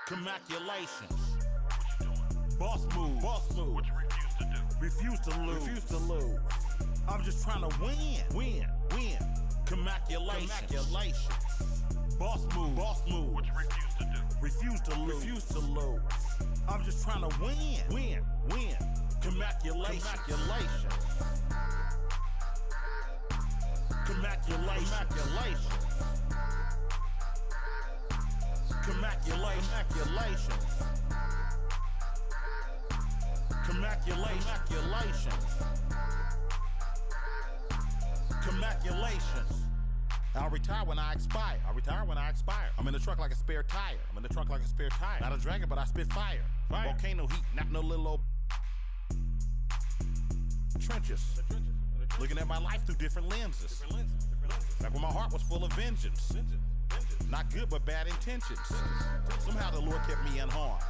Commaculations. Boss move. What you refuse to do. Refuse to lose. I'm just trying to win. Commaculations. Boss move. What you refuse to do. Refuse to lose. I'm just trying to win. Commaculations. Commaculations. I'll retire when I expire. I'm in the truck like a spare tire. Not a dragon, but I spit fire. Volcano heat, not no little old trenches. Looking at my life through different lenses. Back when my heart was full of vengeance. Not good, but bad intentions. Somehow the Lord kept me unharmed.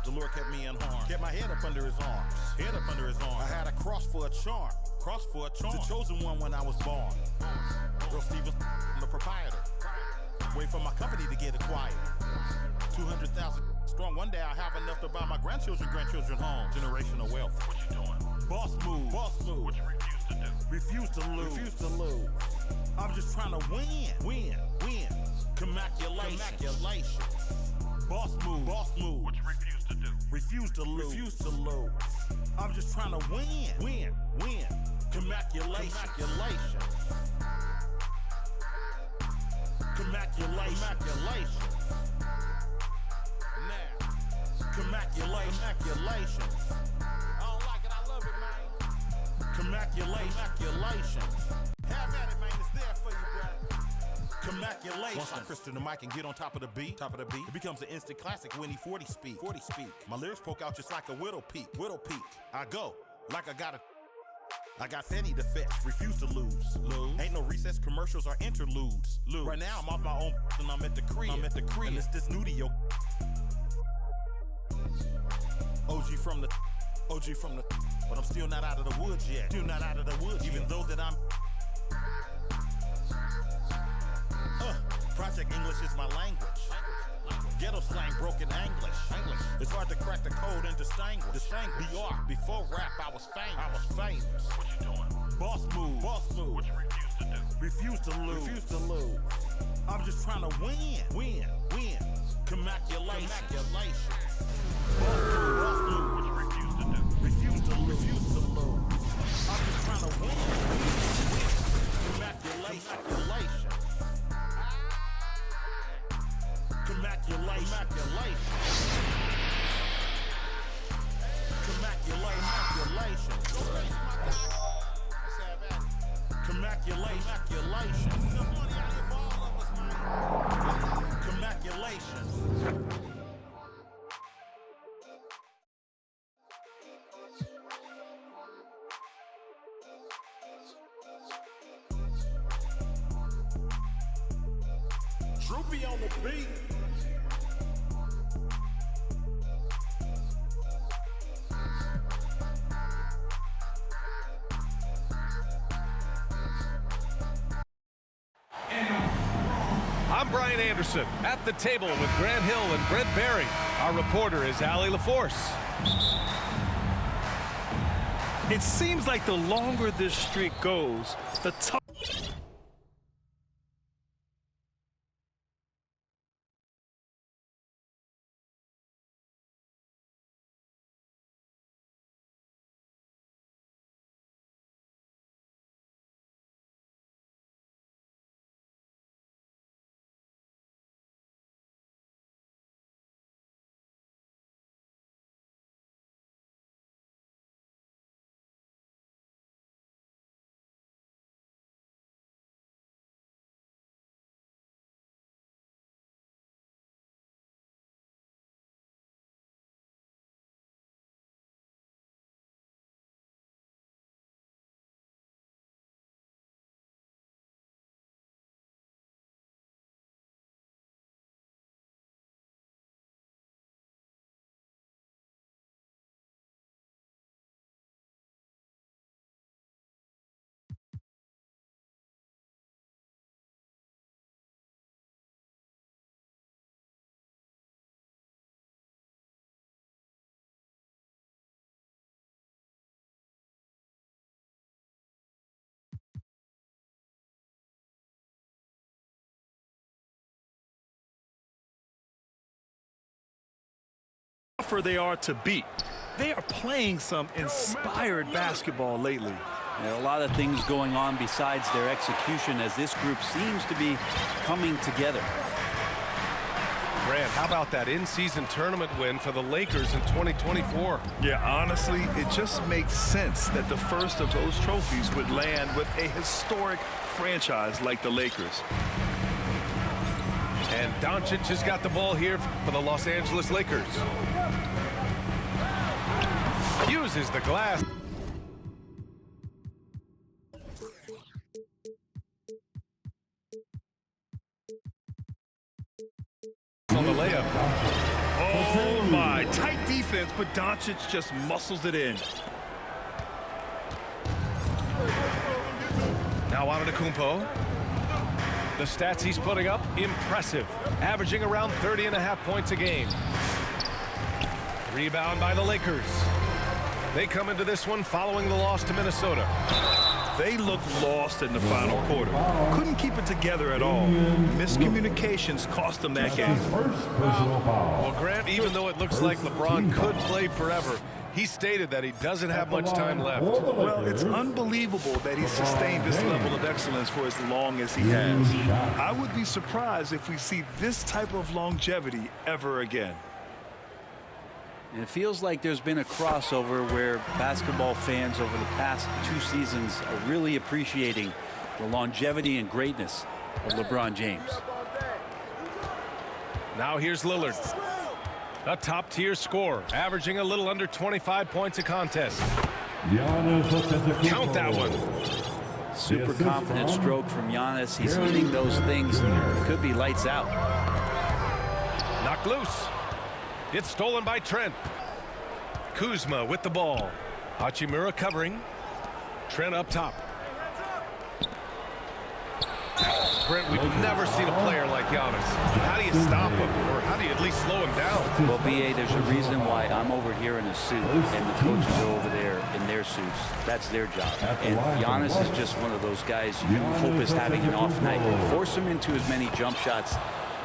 Kept my head up under his arms. I had a cross for a charm. The chosen one when I was born. Earl Stevens, the proprietor. Wait for my company to get acquired. 200,000 strong. One day I'll have enough to buy my grandchildren homes. Generational wealth. What you doing. Boss move. What you refuse to do. Refuse to lose. I'm just trying to win. Commaculations. Boss move. What you refuse to do. Refuse to lose. I'm just trying to win. Commaculations. Now. Commaculations. I don't like it, I love it, man. Commaculations. Have at it, man. It's there for you, brother. Commaculations. Once I crystal the mic and get on top of the beat, it becomes an instant classic when he 40 speak. My lyrics poke out just like a widow peak. I go like I got Fetty to fetch, refuse to lose. Ain't no recess commercials or interludes. Right now I'm off my own and I'm at the crib. And it's this new to your OG from the, but I'm still not out of the woods yet. Even though that I'm Project English is my language. Ghetto slang, broken English. It's hard to crack the code and distinguish. BR, before rap I was famous. What you doing. Boss move. What you refuse to do. Refuse to lose. I'm just trying to win. Commaculations. Boss move. What you refuse to do. Refuse to lose. I'm just trying to win. Commaculations. Droopy on the beat. I'm Brian Anderson at the table with Grant Hill and Brent Barry. Our reporter is Allie LaForce. It seems like the longer this streak goes, the tougher. tougher they are to beat. They are playing some inspired basketball lately. There are a lot of things going on besides their execution as this group seems to be coming together. Grant, how about that in-season tournament win for the Lakers in 2024? Yeah, honestly, it just makes sense that the first of those trophies would land with a historic franchise like the Lakers. And Doncic has got the ball here for the Los Angeles Lakers. Uses the glass. On the layup. Oh my, tight defense, but Doncic just muscles it in. Now Antetokounmpo. The stats he's putting up, impressive. Averaging around 30.5 points a game. Rebound by the Lakers. They come into this one following the loss to Minnesota. They looked lost in the final quarter. Couldn't keep it together at all. Miscommunications cost them that game. Well, Grant, even though it looks like LeBron could play forever, he stated that he doesn't have much time left. Well, it's unbelievable that he sustained this level of excellence for as long as he has. I would be surprised if we see this type of longevity ever again. And it feels like there's been a crossover where basketball fans over the past 2 seasons are really appreciating the longevity and greatness of LeBron James. Now here's Lillard. A top-tier scorer, averaging a little under 25 points a contest. Count that one. Super confident stroke from Giannis. He's hitting those things. Could be lights out. Knocked loose. It's stolen by Trent. Kuzma with the ball. Hachimura covering. Trent up top. Brent, we've never seen a player like Giannis. How do you stop him? Or how do you at least slow him down? Well, B.A., there's a reason why I'm over here in a suit and the coaches are over there in their suits. That's their job. And Giannis is just one of those guys you hope is having an off night. Force him into as many jump shots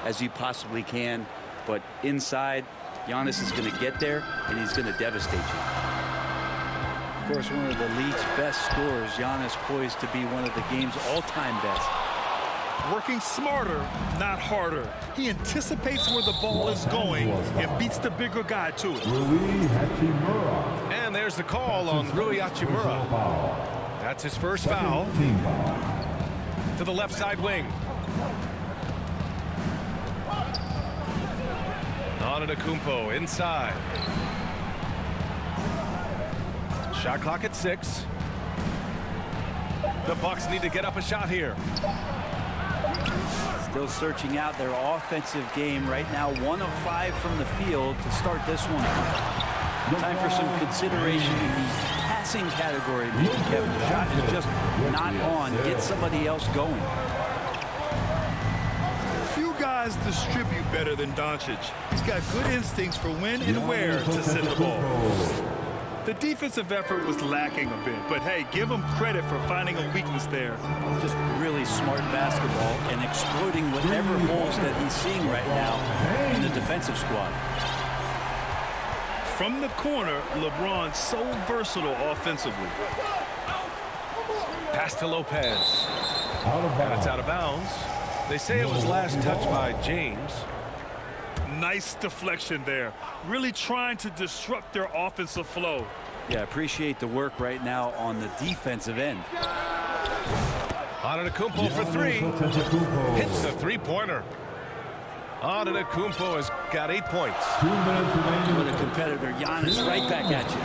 as you possibly can. But inside, Giannis is going to get there, and he's going to devastate you. Of course, one of the league's best scorers, Giannis poised to be one of the game's all-time best. Working smarter, not harder. He anticipates where the ball is going and beats the bigger guy to it. And there's the call on Rui Hachimura. That's his first foul. To the left side wing. Antetokounmpo inside. Shot clock at 6. The Bucks need to get up a shot here. Still searching out their offensive game right now. 1 of 5 from the field to start this one. Time for some consideration in the passing category. Maybe Kevin, the shot is just not on. Get somebody else going. Few guys distribute better than Doncic. He's got good instincts for when and where to send the ball. The defensive effort was lacking a bit, but hey, give him credit for finding a weakness there. Just really smart basketball and exploiting whatever holes that he's seeing right now in the defensive squad. From the corner, LeBron's so versatile offensively. Pass to Lopez. And it's out of bounds. They say it was last touched by James. Nice deflection there. Really trying to disrupt their offensive flow. Yeah, appreciate the work right now on the defensive end. Antetokounmpo for 3. Hits the three-pointer. Antetokounmpo has got 8 points. What a competitor. Giannis right back at you.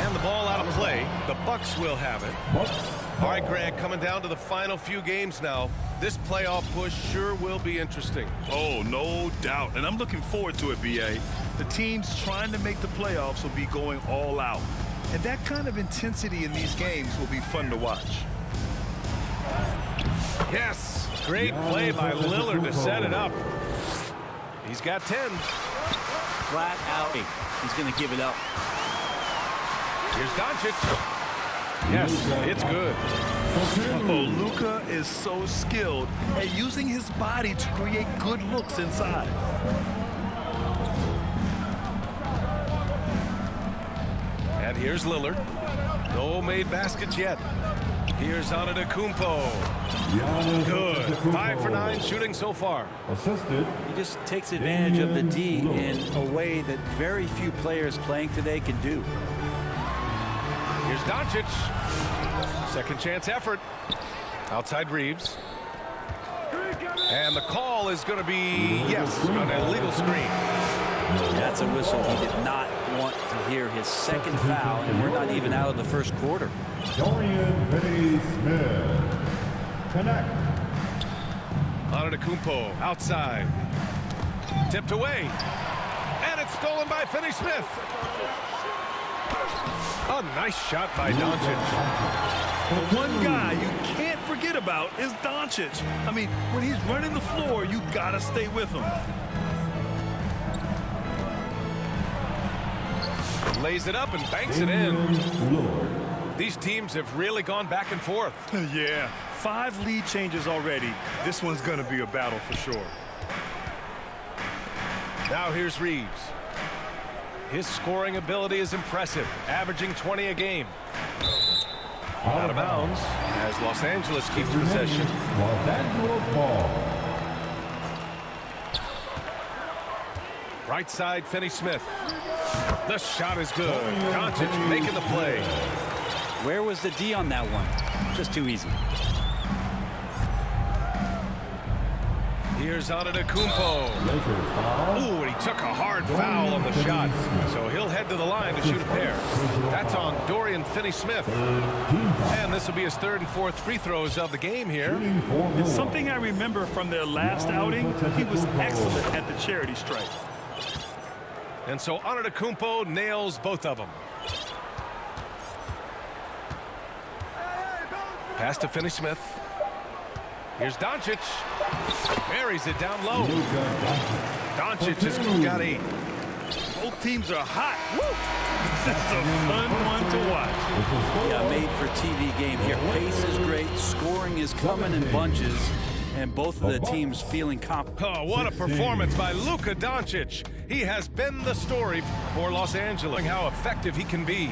And the ball out of play. The Bucks will have it. All right, Grant, coming down to the final few games now. This playoff push sure will be interesting. Oh, no doubt. And I'm looking forward to it, B.A. The teams trying to make the playoffs will be going all out. And that kind of intensity in these games will be fun to watch. Yes, great play by Lillard to set it up. He's got 10. Flat out. He's going to give it up. Here's Doncic. Yes, it's good. Oh, Luka is so skilled at using his body to create good looks inside. And here's Lillard. No made baskets yet. Here's Antetokounmpo. Good. 5 for 9 shooting so far. Assisted. He just takes advantage of the D in a way that very few players playing today can do. Here's Doncic. Second chance effort. Outside Reeves. And the call is going to be, yes, an illegal screen. That's a whistle. He did not want to hear his second foul, and we're not even out of the first quarter. Dorian Finney-Smith. Connect. Antetokounmpo outside. Tipped away. And it's stolen by Finney-Smith. A nice shot by Doncic. The one guy you can't forget about is Doncic. I mean, when he's running the floor, you gotta stay with him. Lays it up and banks it in. These teams have really gone back and forth. Yeah, 5 lead changes already. This one's gonna be a battle for sure. Now here's Reeves. His scoring ability is impressive, averaging 20 a game. Out of bounds as Los Angeles keeps possession. Los Angeles ball. Right side, Finney-Smith. The shot is good. Doncic making the play. Where was the D on that one? Just too easy. Here's Antetokounmpo. Ooh, and he took a hard foul on the shot. So he'll head to the line to shoot a pair. That's on Dorian Finney-Smith. And this will be his 3rd and 4th free throws of the game here. It's something I remember from their last outing. He was excellent at the charity stripe. And so Antetokounmpo nails both of them. Pass to Finney-Smith. Here's Doncic. Buries it down low. Doncic has got 8. Both teams are hot. Woo! This is a fun one to watch. Yeah, made for TV game here. Pace is great. Scoring is coming in bunches. And both of the teams feeling confident. Oh, what a performance by Luka Doncic. He has been the story for Los Angeles. How effective he can be.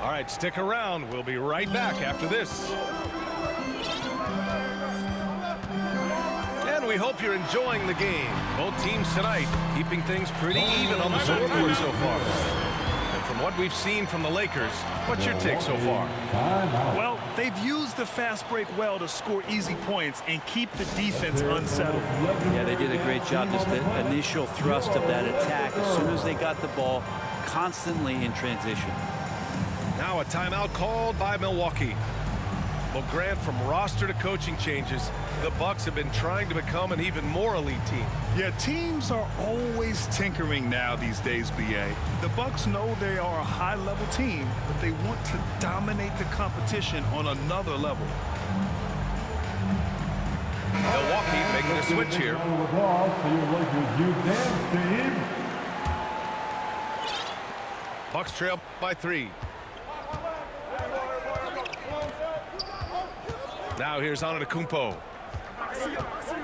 All right, stick around. We'll be right back after this. And we hope you're enjoying the game. Both teams tonight keeping things pretty even on the scoreboard so far. And from what we've seen from the Lakers, what's your take so far? Well, they've used the fast break well to score easy points and keep the defense unsettled. Yeah, they did a great job. Just the initial thrust of that attack as soon as they got the ball, constantly in transition. Now a timeout called by Milwaukee. Well, Grant, from roster to coaching changes, the Bucks have been trying to become an even more elite team. Yeah, teams are always tinkering now these days, BA. The Bucks know they are a high-level team, but they want to dominate the competition on another level. Milwaukee making a switch here. Bucks trail by 3. Now here's Antetokounmpo.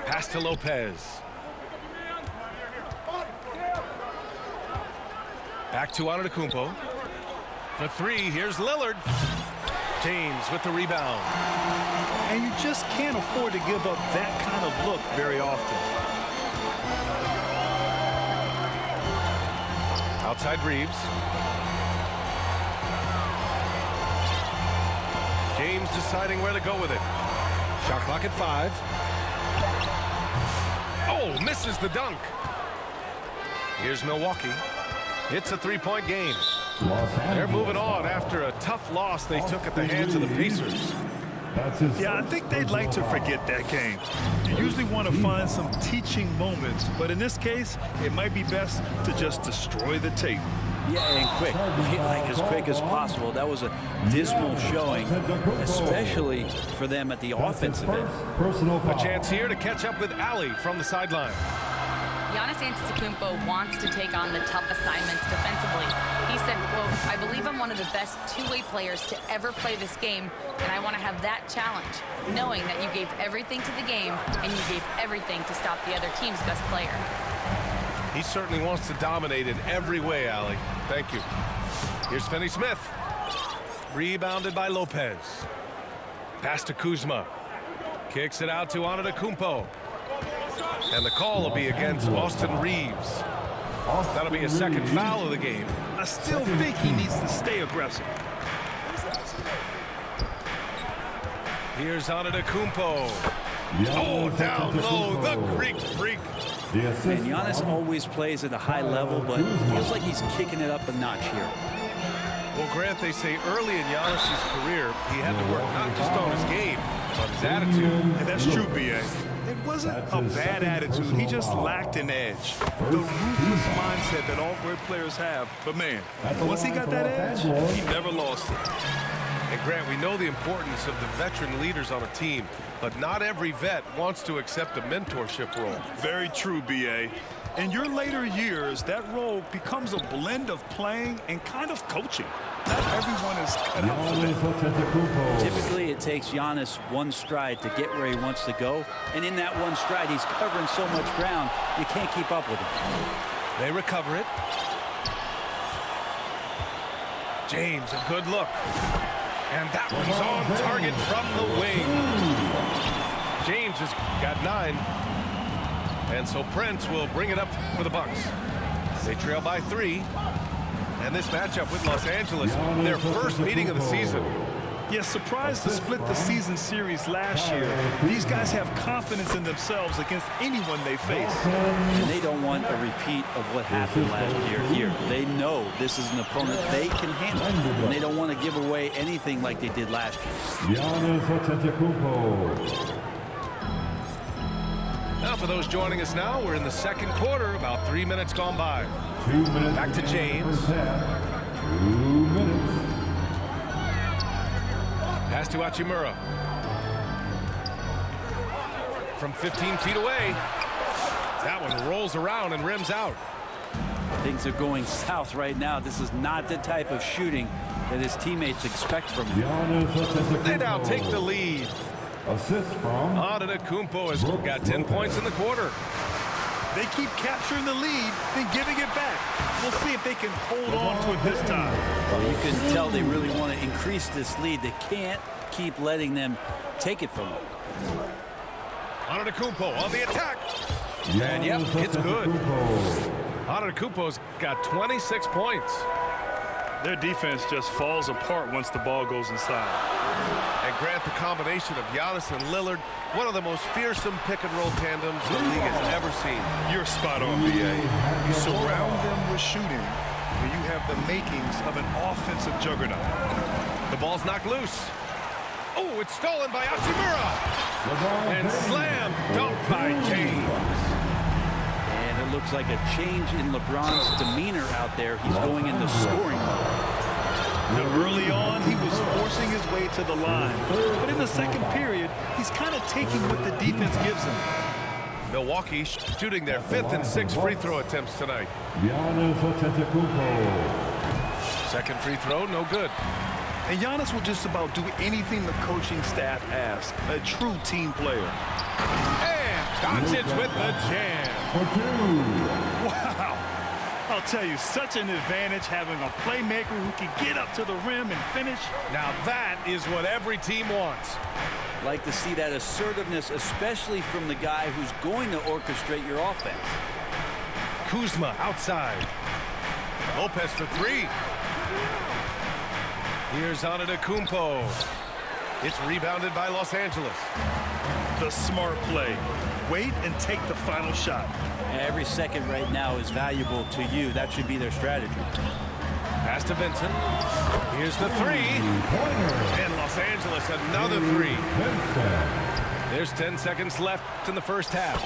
Pass to Lopez. Back to Antetokounmpo. For 3, here's Lillard. James with the rebound. And you just can't afford to give up that kind of look very often. Outside Reeves. James deciding where to go with it. Shot clock at 5. Oh, misses the dunk. Here's Milwaukee. It's a 3-point game. They're moving on after a tough loss they took at the hands of the Pacers. Yeah, I think they'd like to forget that game. You usually want to find some teaching moments, but in this case, it might be best to just destroy the tape. Yeah, and quick. Like as quick as possible. That was a dismal showing, especially for them at the offensive end. A chance here to catch up with Ali from the sideline. Giannis Antetokounmpo wants to take on the tough assignments defensively. He said, quote, "I believe I'm one of the best two-way players to ever play this game, and I want to have that challenge, knowing that you gave everything to the game and you gave everything to stop the other team's best player." He certainly wants to dominate in every way, Ali. Thank you. Here's Finney-Smith. Rebounded by Lopez. Pass to Kuzma. Kicks it out to Antetokounmpo. And the call will be against Austin Reeves. That'll be a second foul of the game. I still think he needs to stay aggressive. Here's Antetokounmpo. Oh, down low, the Greek freak. And Giannis always plays at a high level, but it feels like he's kicking it up a notch here. Well, Grant, they say early in Giannis' career, he had to work not just on his game, but his attitude. And that's true, B.A. It wasn't a bad attitude. He just lacked an edge. The ruthless mindset that all great players have. But, man, once he got that edge, he never lost it. And, Grant, we know the importance of the veteran leaders on a team, but not every vet wants to accept a mentorship role. Very true, B.A. In your later years, that role becomes a blend of playing and kind of coaching. Not everyone is cut out for that. Typically, it takes Giannis one stride to get where he wants to go. And in that one stride, he's covering so much ground, you can't keep up with him. They recover it. James, a good look. And that one's on target from the wing. James has got 9. And so Prince will bring it up for the Bucks. They trail by 3. And this matchup with Los Angeles, their first meeting of the season. Yes, surprised to split the season series last year. These guys have confidence in themselves against anyone they face. And they don't want a repeat of what happened last year here. They know this is an opponent they can handle. And they don't want to give away anything like they did last year. Now for those joining us now, we're in the second quarter, about 3 minutes gone by. 2 minutes. Back to James. 2 minutes. Pass to Hachimura. From 15 feet away. That one rolls around and rims out. Things are going south right now. This is not the type of shooting that his teammates expect from him. They now take the lead. Assist from Antetokounmpo has got 10 points in the quarter. They keep capturing the lead, then giving it back. We'll see if they can hold on to it this time. Well, you can tell they really want to increase this lead. They can't keep letting them take it from them. Antetokounmpo on the attack. And yep, it's good. Antetokounmpo's got 26 points. Their defense just falls apart once the ball goes inside. And Grant, the combination of Giannis and Lillard, one of the most fearsome pick-and-roll tandems the league has ever seen. You're spot on, B.A. You surround them with shooting, and you have the makings of an offensive juggernaut. The ball's knocked loose. Oh, it's stolen by Hachimura. And slam dunked by James. And it looks like a change in LeBron's demeanor out there. He's going into scoring mode. Now, early on, he was forcing his way to the line. But in the second period, he's kind of taking what the defense gives him. Milwaukee shooting their 5th and 6th free throw attempts tonight. Second free throw, no good. And Giannis will just about do anything the coaching staff asks. A true team player. And Doncic with the jam. Wow. I'll tell you, such an advantage having a playmaker who can get up to the rim and finish. Now that is what every team wants. Like to see that assertiveness, especially from the guy who's going to orchestrate your offense. Kuzma outside. Lopez for 3. Here's Antetokounmpo. It's rebounded by Los Angeles. The smart play. Wait and take the final shot. Every second right now is valuable to you. That should be their strategy. Pass to Vincent. Here's the 3. And Los Angeles another 3. There's 10 seconds left in the first half.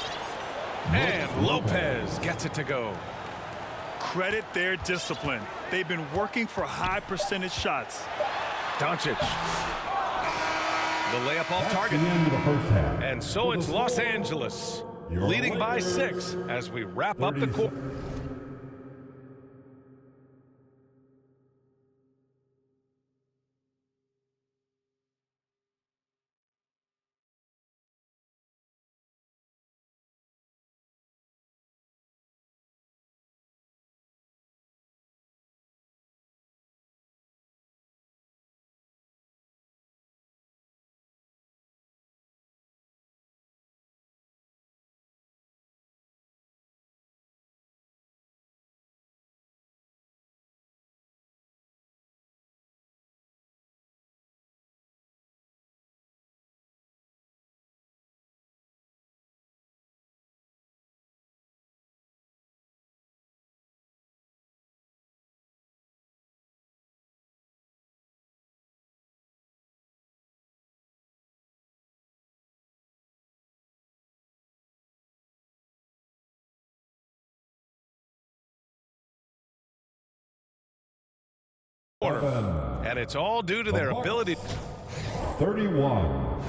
And Lopez gets it to go. Credit their discipline. They've been working for high percentage shots. Doncic. The layup off target. And so it's Los Angeles leading by 6 as we wrap up the quarter. quarter. And it's all due to their ability. 31.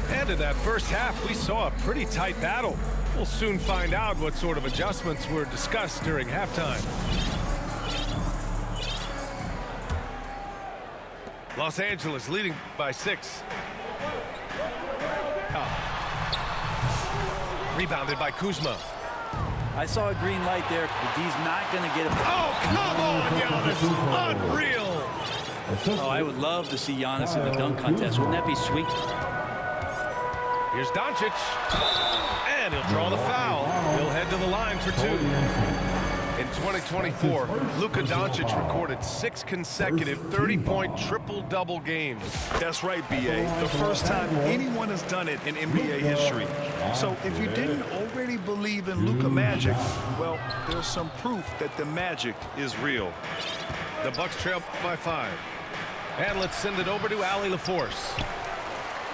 And in that first half, we saw a pretty tight battle. We'll soon find out what sort of adjustments were discussed during halftime. Los Angeles leading by 6. Rebounded by Kuzma. I saw a green light there, but he's not going to get it. Oh, come on, Giannis. Unreal. Oh, I would love to see Giannis in the dunk contest. Wouldn't that be sweet? Here's Doncic. And he'll draw the foul. He'll head to the line for 2. In 2024, Luka Doncic recorded 6 consecutive 30-point triple-double games. That's right, B.A. The first time anyone has done it in NBA history. So if you didn't already believe in Luka magic, well, there's some proof that the magic is real. The Bucks trail by 5. And let's send it over to Allie LaForce.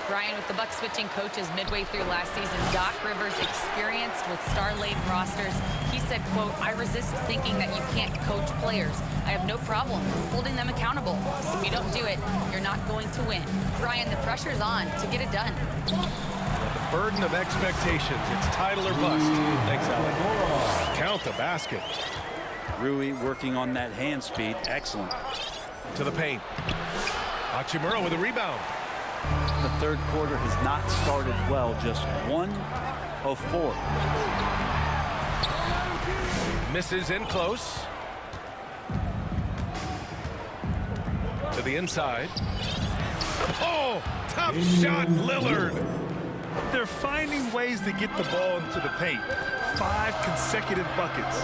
Brian, with the Bucks switching coaches midway through last season, Doc Rivers, experienced with star-laden rosters, he said, quote, "I resist thinking that you can't coach players. I have no problem holding them accountable. If you don't do it, you're not going to win." Brian, the pressure's on to get it done. The burden of expectations. It's title or bust. Thanks, Allie. Count the basket. Rui working on that hand speed. Excellent. To the paint. Hachimura with a rebound. The third quarter has not started well. Just 1 of 4. Misses in close. To the inside. Oh, tough shot, Lillard. They're finding ways to get the ball into the paint. 5 consecutive buckets.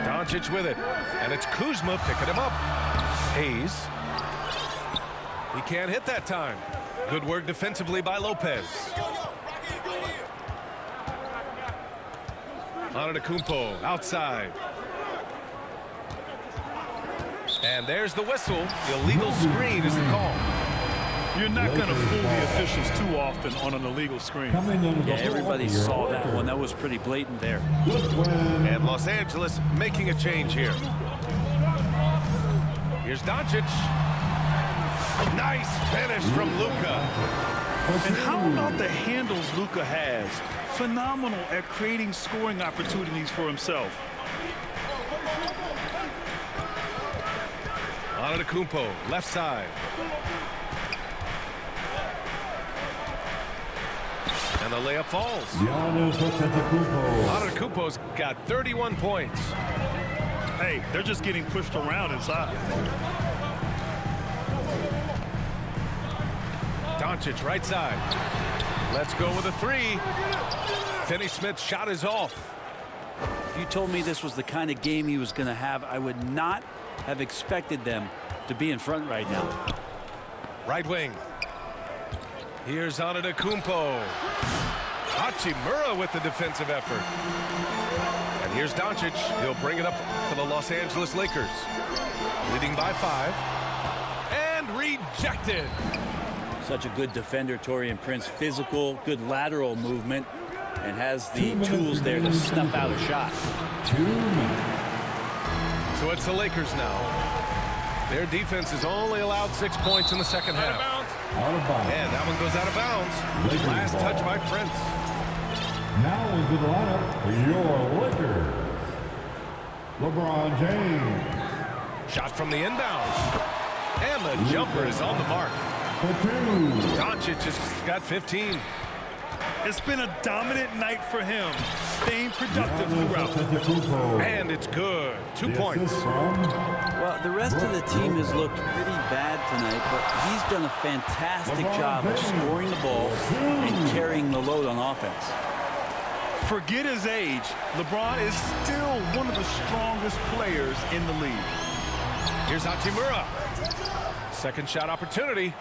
Doncic with it. And it's Kuzma picking him up. Hayes. He can't hit that time. Good work defensively by Lopez. Antetokounmpo outside. And there's the whistle. The illegal screen is the call. You're not going to fool the officials too often on an illegal screen. Yeah, everybody saw that one. That was pretty blatant there. And Los Angeles making a change here. Here's Doncic. Nice finish from Luka. And how about the handles Luka has? Phenomenal at creating scoring opportunities for himself. Antetokounmpo, left side. And the layup falls. Antetokounmpo's got 31 points. Hey, they're just getting pushed around inside. Doncic, right side. Let's go with a 3. Finney Smith's shot is off. If you told me this was the kind of game he was going to have, I would not have expected them to be in front right now. Right wing. Here's Antetokounmpo. Hachimura with the defensive effort. And here's Doncic. He'll bring it up for the Los Angeles Lakers. Leading by 5. And rejected. Such a good defender, Taurean Prince. Physical, good lateral movement, and has the tools there to snuff out a shot. 2 minutes. So it's the Lakers now. Their defense has only allowed 6 points in the second half. Out of bounds. And that one goes out of bounds. Lakers Last ball. touch by Prince. Now into the lineup for your Lakers. LeBron James. Shot from the inbound. And the jumper is on the mark. For 2. Doncic has got 15. It's been a dominant night for him, staying productive throughout. And it's good. 2 points. Well, the rest of the team has looked pretty bad tonight, but he's done a fantastic job of scoring the ball and carrying the load on offense. Forget his age, LeBron is still one of the strongest players in the league. Here's Hachimura. Second shot opportunity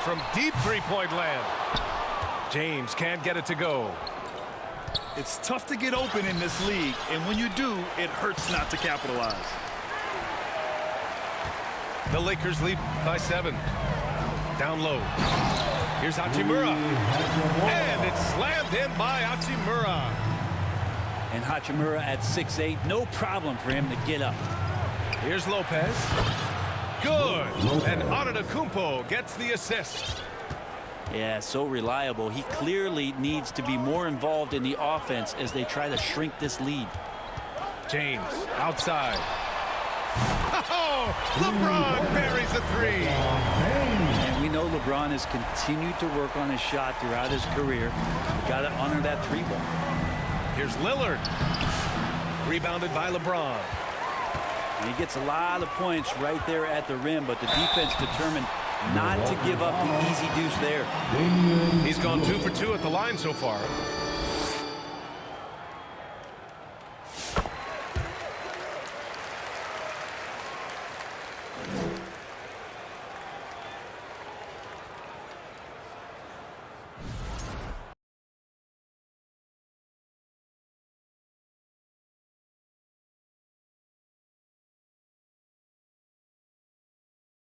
from deep three-point land. James can't get it to go. It's tough to get open in this league, and when you do, it hurts not to capitalize. The Lakers lead by 7. Down low. Here's Hachimura. And it's slammed in by Hachimura. And Hachimura at 6'8", no problem for him to get up. Here's Lopez. Good. And Antetokounmpo gets the assist. Yeah, so reliable. He clearly needs to be more involved in the offense as they try to shrink this lead. James outside. Oh, LeBron buries a 3. And we know LeBron has continued to work on his shot throughout his career. You got to honor that 3-ball. Here's Lillard. Rebounded by LeBron. And he gets a lot of points right there at the rim, but the defense determined not to give up the easy deuce there. He's gone 2 for 2 at the line so far.